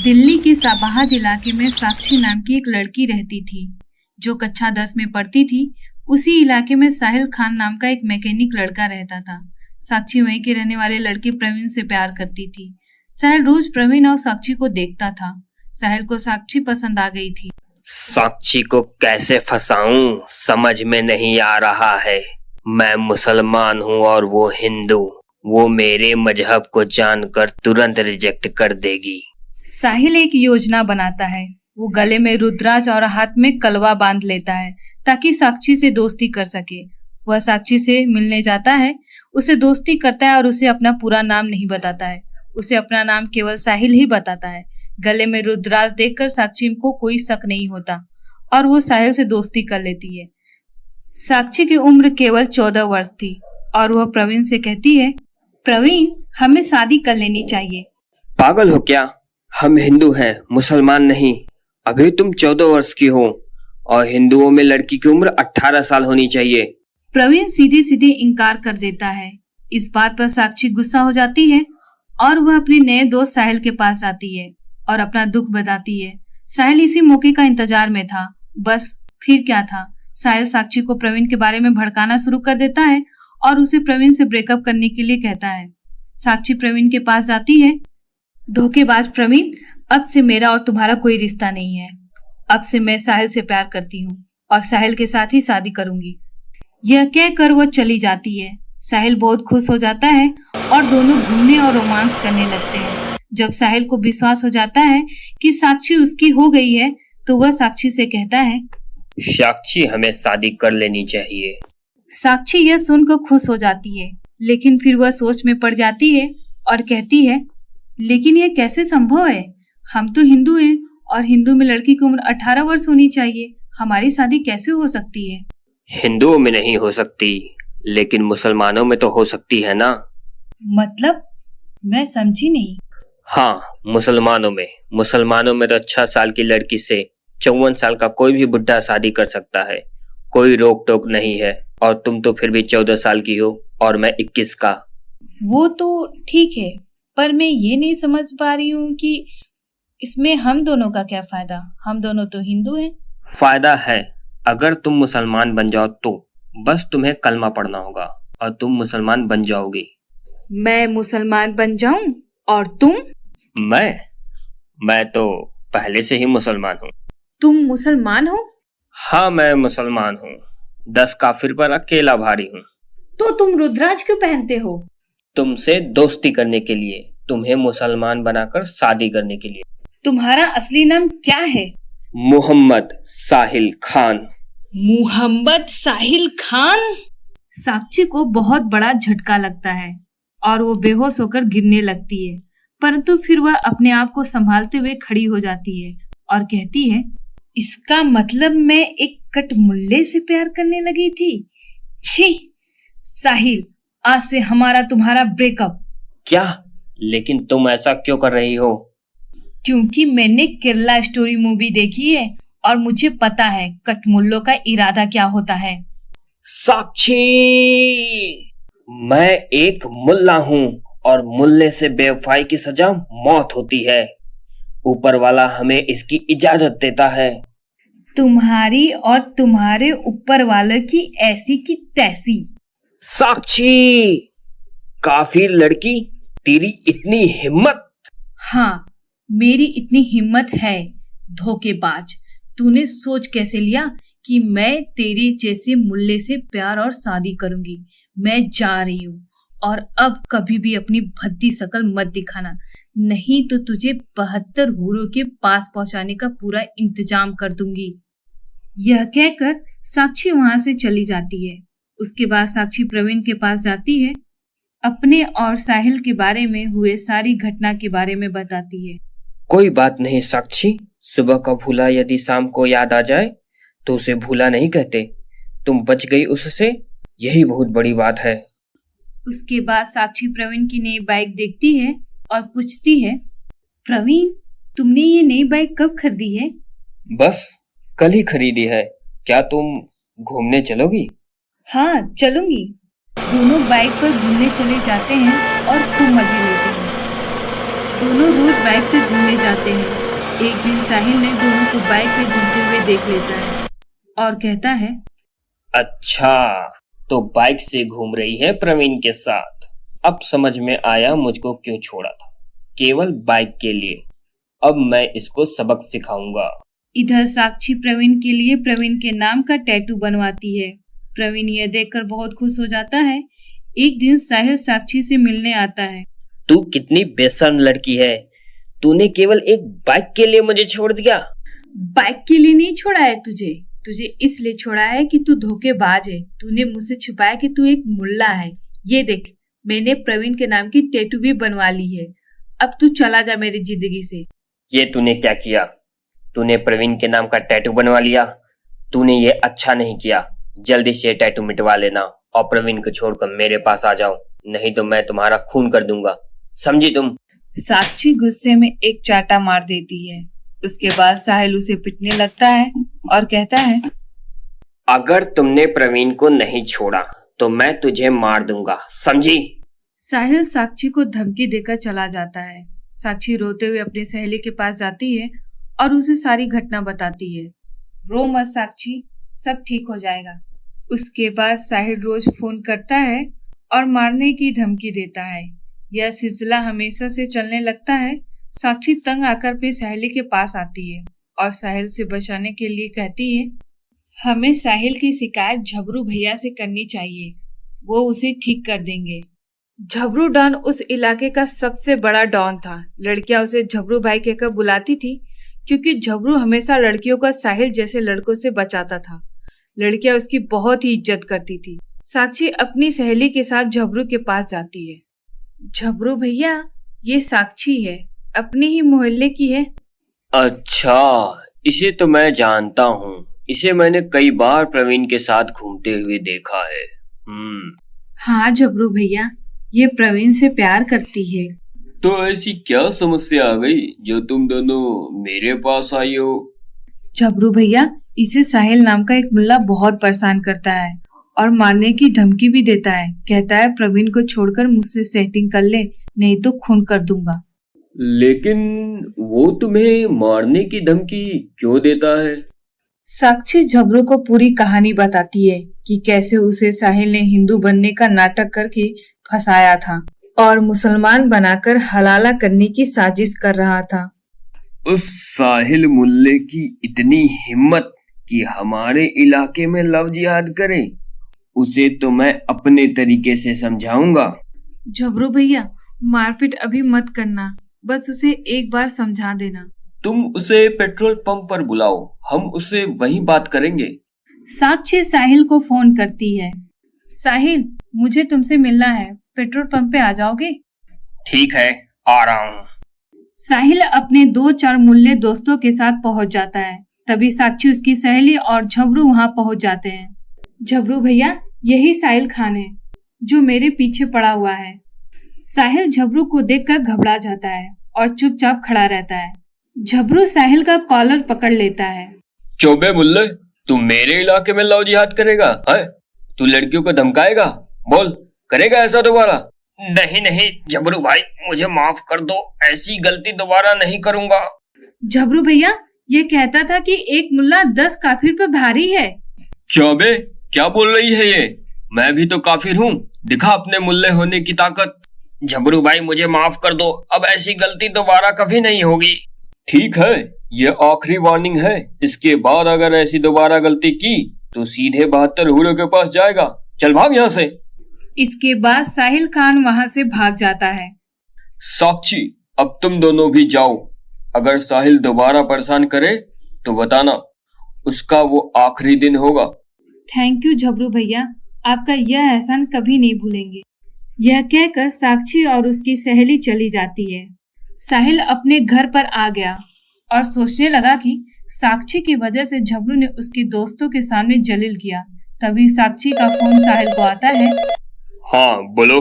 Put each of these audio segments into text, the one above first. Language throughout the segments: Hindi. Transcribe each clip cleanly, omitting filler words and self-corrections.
दिल्ली के साबाहाज इलाके में साक्षी नाम की एक लड़की रहती थी जो कक्षा 10 में पढ़ती थी। उसी इलाके में साहिल खान नाम का एक मैकेनिक लड़का रहता था। साक्षी वहीं के रहने वाले लड़के प्रवीण से प्यार करती थी। साहिल रोज प्रवीण और साक्षी को देखता था। साहिल को साक्षी पसंद आ गई थी। साक्षी को कैसे फंसाऊं समझ में नहीं आ रहा है। मैं मुसलमान हूँ और वो हिंदू। वो मेरे मजहब को जानकर तुरंत रिजेक्ट कर देगी। साहिल एक योजना बनाता है। वो गले में रुद्राक्ष और हाथ में कलवा बांध लेता है ताकि साक्षी से दोस्ती कर सके। वह साक्षी से मिलने जाता है, उसे दोस्ती करता है और उसे अपना पूरा नाम नहीं बताता है। उसे अपना नाम केवल साहिल ही बताता है। गले में रुद्राक्ष देखकर साक्षी को कोई शक नहीं होता और वो साहिल से दोस्ती कर लेती है। साक्षी की उम्र केवल 14 वर्ष थी और वह प्रवीण से कहती है, प्रवीण, हमें शादी कर लेनी चाहिए। पागल हो क्या? हम हिंदू हैं, मुसलमान नहीं। अभी तुम 14 वर्ष की हो और हिंदुओं में लड़की की उम्र 18 साल होनी चाहिए। प्रवीण सीधे सीधे इनकार कर देता है। इस बात पर साक्षी गुस्सा हो जाती है और वह अपने नए दोस्त साहिल के पास आती है और अपना दुख बताती है। साहिल इसी मौके का इंतजार में था। बस फिर क्या था, साहिल साक्षी को प्रवीण के बारे में भड़काना शुरू कर देता है और उसे प्रवीण से ब्रेकअप करने के लिए कहता है। साक्षी प्रवीण के पास जाती है। धोखेबाज प्रवीण, अब से मेरा और तुम्हारा कोई रिश्ता नहीं है। अब से मैं साहिल से प्यार करती हूँ और साहिल के साथ ही शादी करूंगी। यह कहकर वह चली जाती है। साहिल बहुत खुश हो जाता है और दोनों घूमने और रोमांस करने लगते हैं। जब साहिल को विश्वास हो जाता है कि साक्षी उसकी हो गई है तो वह साक्षी से कहता है, साक्षी, हमें शादी कर लेनी चाहिए। साक्षी यह सुनकर खुश हो जाती है, लेकिन फिर वह सोच में पड़ जाती है और कहती है, लेकिन यह कैसे संभव है? हम तो हिंदू हैं और हिंदू में लड़की की उम्र 18 वर्ष होनी चाहिए। हमारी शादी कैसे हो सकती है? हिंदुओं में नहीं हो सकती, लेकिन मुसलमानों में तो हो सकती है ना। मतलब? मैं समझी नहीं। हाँ, मुसलमानों में तो 6 साल की लड़की से 54 साल का कोई भी बुढ़ा शादी कर सकता है। कोई रोक टोक नहीं है। और तुम तो फिर भी 14 साल की हो और मैं 21 का। वो तो ठीक है, पर मैं ये नहीं समझ पा रही हूँ कि इसमें हम दोनों का क्या फायदा? हम दोनों तो हिंदू हैं। फायदा है, अगर तुम मुसलमान बन जाओ तो बस तुम्हें कलमा पढ़ना होगा और तुम मुसलमान बन जाओगे। मैं मुसलमान बन जाऊं और तुम? मैं तो पहले से ही मुसलमान हूँ। तुम मुसलमान हो? हाँ, मैं मुसलमान हूँ। 10 काफिर पर अकेला भारी हूँ। तो तुम रुद्राक्ष क्यों पहनते हो? तुमसे दोस्ती करने के लिए, तुम्हें मुसलमान बनाकर शादी करने के लिए। तुम्हारा असली नाम क्या है? मोहम्मद साहिल खान। मोहम्मद साहिल खान? साक्षी को बहुत बड़ा झटका लगता है और वो बेहोश होकर गिरने लगती है, परंतु फिर वह अपने आप को संभालते हुए खड़ी हो जाती है और कहती है, इसका मतलब मैं एक कटमुल्ले से प्यार करने लगी थी। छी साहिल, आज से हमारा तुम्हारा ब्रेकअप। क्या? लेकिन तुम ऐसा क्यों कर रही हो? क्योंकि मैंने केरला स्टोरी मूवी देखी है और मुझे पता है कटमुल्लों का इरादा क्या होता है। साक्षी, मैं एक मुल्ला हूँ और मुल्ले से बेवफाई की सजा मौत होती है। ऊपर वाला हमें इसकी इजाजत देता है। तुम्हारी और तुम्हारे ऊपर वाले की ऐसी की तैसी। साक्षी, काफिर लड़की, तेरी इतनी हिम्मत? हाँ, मेरी इतनी हिम्मत है। धोखेबाज, तूने सोच कैसे लिया कि मैं तेरे जैसे मुल्ले से प्यार और शादी करूंगी? मैं जा रही हूँ और अब कभी भी अपनी भद्दी शकल मत दिखाना, नहीं तो तुझे 72 हूरों के पास पहुंचाने का पूरा इंतजाम कर दूंगी। यह कहकर साक्षी वहां से चली जाती है। उसके बाद साक्षी प्रवीण के पास जाती है, अपने और साहिल के बारे में हुए सारी घटना के बारे में बताती है। कोई बात नहीं साक्षी, सुबह का भूला यदि शाम को याद आ जाए तो उसे भूला नहीं कहते। तुम बच गई उससे, यही बहुत बड़ी बात है। उसके बाद साक्षी प्रवीण की नई बाइक देखती है और पूछती है, प्रवीण, तुमने ये नई बाइक कब खरीदी है? बस कल ही खरीदी है। क्या तुम घूमने चलोगी? हाँ, चलूंगी। दोनों बाइक पर घूमने चले जाते हैं और खूब मजे लेते हैं। दोनों रोज बाइक से घूमने जाते हैं। एक दिन साहिल ने दोनों को बाइक पे घूमते हुए देख लेता है और कहता है, अच्छा, तो बाइक से घूम रही है प्रवीण के साथ। अब समझ में आया मुझको क्यों छोड़ा था, केवल बाइक के लिए। अब मैं इसको सबक सिखाऊंगा। इधर साक्षी प्रवीण के लिए प्रवीण के नाम का टैटू बनवाती है। प्रवीण यह देखकर बहुत खुश हो जाता है। एक दिन साहिल साक्षी से मिलने आता है। तू कितनी बेशर्म लड़की है, तूने केवल एक बाइक के लिए मुझे छोड़ दिया। बाइक के लिए नहीं छोड़ा है तुझे इसलिए छोड़ा है कि तू धोखेबाज है। तूने मुझसे छुपाया कि तू एक मुल्ला है। ये देख, मैंने प्रवीण के नाम की टैटू भी बनवा ली है। अब तू चला जा मेरी जिंदगी से। ये तूने क्या किया? तूने प्रवीण के नाम का टैटू बनवा लिया। तूने ये अच्छा नहीं किया। जल्दी से टैटू मिटवा लेना और प्रवीण को छोड़कर मेरे पास आ जाओ, नहीं तो मैं तुम्हारा खून कर दूंगा, समझी तुम? साक्षी गुस्से में एक चाटा मार देती है। उसके बाद साहिल उसे पिटने लगता है और कहता है, अगर तुमने प्रवीण को नहीं छोड़ा तो मैं तुझे मार दूंगा, समझी? साहिल साक्षी को धमकी देकर चला जाता है। साक्षी रोते हुए अपनी सहेली के पास जाती है और उसे सारी घटना बताती है। रो मत साक्षी, सब ठीक हो जाएगा। उसके बाद साहिल रोज फोन करता है और मारने की धमकी देता है। यह सिलसिला हमेशा से चलने लगता है। साक्षी तंग आकर अपनी सहेली के पास आती है और साहिल से बचाने के लिए कहती है, हमें साहिल की शिकायत झबरू भैया से करनी चाहिए, वो उसे ठीक कर देंगे। झबरू डॉन उस इलाके का सबसे बड़ा डॉन था। लड़कियां उसे झबरू भाई कहकर बुलाती थी क्योंकि झबरू हमेशा लड़कियों को साहिल जैसे लड़कों से बचाता था। लड़कियां उसकी बहुत ही इज्जत करती थी। साक्षी अपनी सहेली के साथ झबरू के पास जाती है। झबरू भैया, ये साक्षी है, अपने ही मोहल्ले की है। अच्छा, इसे तो मैं जानता हूँ। इसे मैंने कई बार प्रवीण के साथ घूमते हुए देखा है। हाँ झबरू भैया, ये प्रवीण से प्यार करती है। तो ऐसी क्या समस्या आ गई जो तुम दोनों मेरे पास आई हो? झबरू भैया, इसे साहिल नाम का एक मुल्ला बहुत परेशान करता है और मारने की धमकी भी देता है। कहता है प्रवीण को छोड़कर मुझसे सेटिंग कर ले, नहीं तो खून कर दूंगा। लेकिन वो तुम्हें मारने की धमकी क्यों देता है? साक्षी झबरू को पूरी कहानी बताती है कि कैसे उसे साहिल ने हिंदू बनने का नाटक करके फंसाया था और मुसलमान बनाकर हलाला करने की साजिश कर रहा था। उस साहिल मुल्ले की इतनी हिम्मत कि हमारे इलाके में लव जिहाद करे, उसे तो मैं अपने तरीके से समझाऊंगा। झबरू भैया, मारपीट अभी मत करना, बस उसे एक बार समझा देना। तुम उसे पेट्रोल पंप पर बुलाओ, हम उससे वहीं बात करेंगे। साक्षी साहिल को फोन करती है। साहिल, मुझे तुमसे मिलना है, पेट्रोल पंप पे आ जाओगे? ठीक है, आ रहा हूँ। साहिल अपने 2-4 मुल्ले दोस्तों के साथ पहुंच जाता है। तभी साक्षी, उसकी सहेली और झबरू वहां पहुंच जाते हैं। झबरू भैया, यही साहिल खान है जो मेरे पीछे पड़ा हुआ है। साहिल झबरू को देखकर घबरा जाता है और चुपचाप खड़ा रहता है। झबरू साहिल का कॉलर पकड़ लेता है। क्यों बे मुल्ले, तू मेरे इलाके में लव जिहाद करेगा? है, तू लड़कियों को धमकाएगा? बोल, करेगा ऐसा दोबारा? नहीं नहीं झबरू भाई, मुझे माफ कर दो, ऐसी गलती दोबारा नहीं करूंगा। झबरू भैया, ये कहता था कि एक मुल्ला 10 काफिर पे भारी है। क्यों बे, क्या बोल रही है ये? मैं भी तो काफिर हूँ, दिखा अपने मुल्ले होने की ताकत। झबरू भाई, मुझे माफ कर दो, अब ऐसी गलती दोबारा कभी नहीं होगी। ठीक है, ये आखिरी वार्निंग है। इसके बाद अगर ऐसी दोबारा गलती की तो सीधे 72 हूरों के पास जाएगा। चल भाग यहाँ से। इसके बाद साहिल खान वहां से भाग जाता है। साक्षी, अब तुम दोनों भी जाओ। अगर साहिल दोबारा परेशान करे तो बताना, उसका वो आखिरी दिन होगा। थैंक यू झबरू भैया, आपका यह एहसान कभी नहीं भूलेंगे। यह कहकर साक्षी और उसकी सहेली चली जाती है। साहिल अपने घर पर आ गया और सोचने लगा कि साक्षी की वजह से झबरू ने उसके दोस्तों के सामने जलील किया। तभी साक्षी का फोन साहिल को आता है। हाँ बोलो।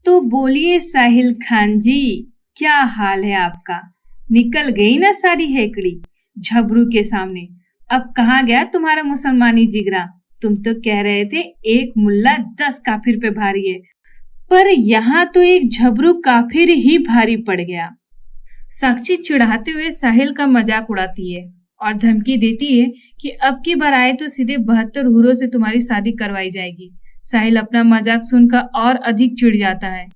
तो बोलिए साहिल खान जी, क्या हाल है आपका? निकल गई ना सारी हेकड़ी झबरू के सामने। अब कहाँ गया तुम्हारा मुसलमानी जिगरा? तुम तो कह रहे थे एक मुल्ला 10 काफिर पे भारी है, पर यहाँ तो एक झबरू काफिर ही भारी पड़ गया। साक्षी चिढ़ाते हुए साहिल का मजाक उड़ाती है और धमकी देती है कि अब की बार आए तो सीधे 72 हूरों से तुम्हारी शादी करवाई जाएगी। साहिल अपना मजाक सुनकर और अधिक चिढ़ जाता है।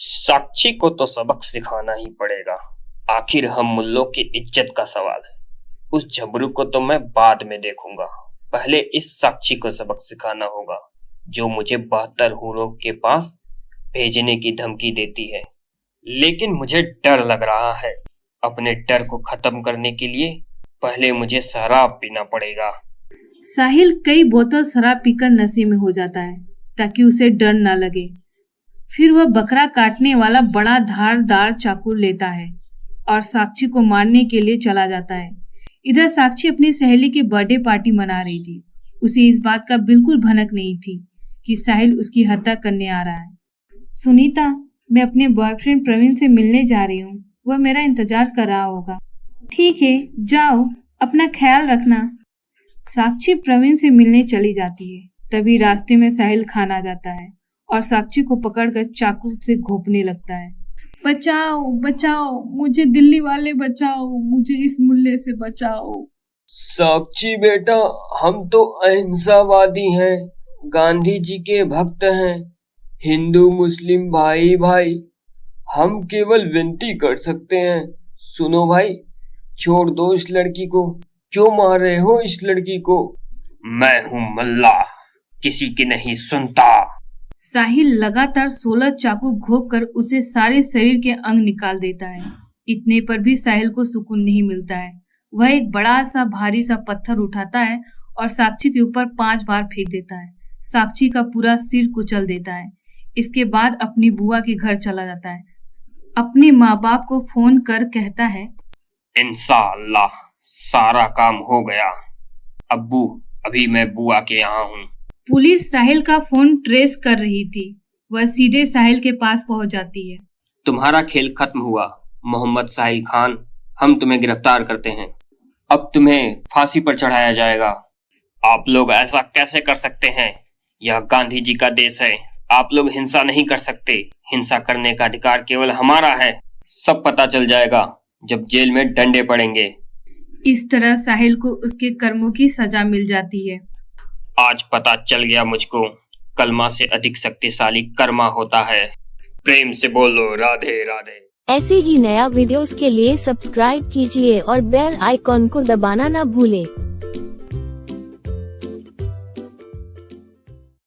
साक्षी को तो सबक सिखाना ही पड़ेगा, आखिर हम मुल्लों की इज्जत का सवाल है। उस झबरू को तो मैं बाद में देखूंगा, पहले इस साक्षी को सबक सिखाना होगा जो मुझे 72 हूरों के पास भेजने की धमकी देती है। लेकिन मुझे डर लग रहा है, अपने डर को खत्म करने के लिए पहले मुझे शराब पीना पड़ेगा। साहिल कई बोतल शराब पीकर नशे में हो जाता है ताकि उसे डर न लगे। फिर वह बकरा काटने वाला बड़ा धारदार चाकू लेता है और साक्षी को मारने के लिए चला जाता है। इधर साक्षी अपनी सहेली की बर्थडे पार्टी मना रही थी। उसे इस बात का बिल्कुल भनक नहीं थी कि साहिल उसकी हत्या करने आ रहा है। सुनीता, मैं अपने बॉयफ्रेंड प्रवीण से मिलने जा रही हूँ, वह मेरा इंतजार कर रहा होगा। ठीक है, जाओ, अपना ख्याल रखना। साक्षी प्रवीण से मिलने चली जाती है। तभी रास्ते में साहिल खान आ जाता है और साक्षी को पकड़कर चाकू से घोंपने लगता है। बचाओ बचाओ, मुझे दिल्ली वाले बचाओ, मुझे इस मुल्ले से बचाओ। साक्षी बेटा, हम तो अहिंसावादी हैं, गांधी जी के भक्त हैं, हिंदू मुस्लिम भाई भाई, हम केवल विनती कर सकते हैं। सुनो भाई, छोड़ दो इस लड़की को, क्यों मार रहे हो इस लड़की को? मैं हूँ मल्ला, किसी की नहीं सुनता। साहिल लगातार 16 चाकू घोंपकर उसे सारे शरीर के अंग निकाल देता है। इतने पर भी साहिल को सुकून नहीं मिलता है। वह एक बड़ा सा भारी सा पत्थर उठाता है और साक्षी के ऊपर 5 बार फेंक देता है। साक्षी का पूरा सिर कुचल देता है। इसके बाद अपनी बुआ के घर चला जाता है। अपने माँ बाप को फोन कर कहता है, इंशाअल्लाह सारा काम हो गया। अब्बू, अभी मैं बुआ के यहाँ हूँ। पुलिस साहिल का फोन ट्रेस कर रही थी। वह सीधे साहिल के पास पहुंच जाती है। तुम्हारा खेल खत्म हुआ मोहम्मद साहिल खान, हम तुम्हें गिरफ्तार करते हैं। अब तुम्हें फांसी पर चढ़ाया जाएगा। आप लोग ऐसा कैसे कर सकते हैं? यह गांधी जी का देश है। आप लोग हिंसा नहीं कर सकते। हिंसा करने का अधिकार केवल हमारा है। सब पता चल जाएगा जब जेल में डंडे पड़ेंगे। इस तरह साहिल को उसके कर्मों की सजा मिल जाती है। आज पता चल गया मुझको, कलमा से अधिक शक्तिशाली कर्मा होता है। प्रेम से बोलो राधे राधे। ऐसे ही नया वीडियोस के लिए सब्सक्राइब कीजिए और बेल आइकॉन को दबाना न भूलें।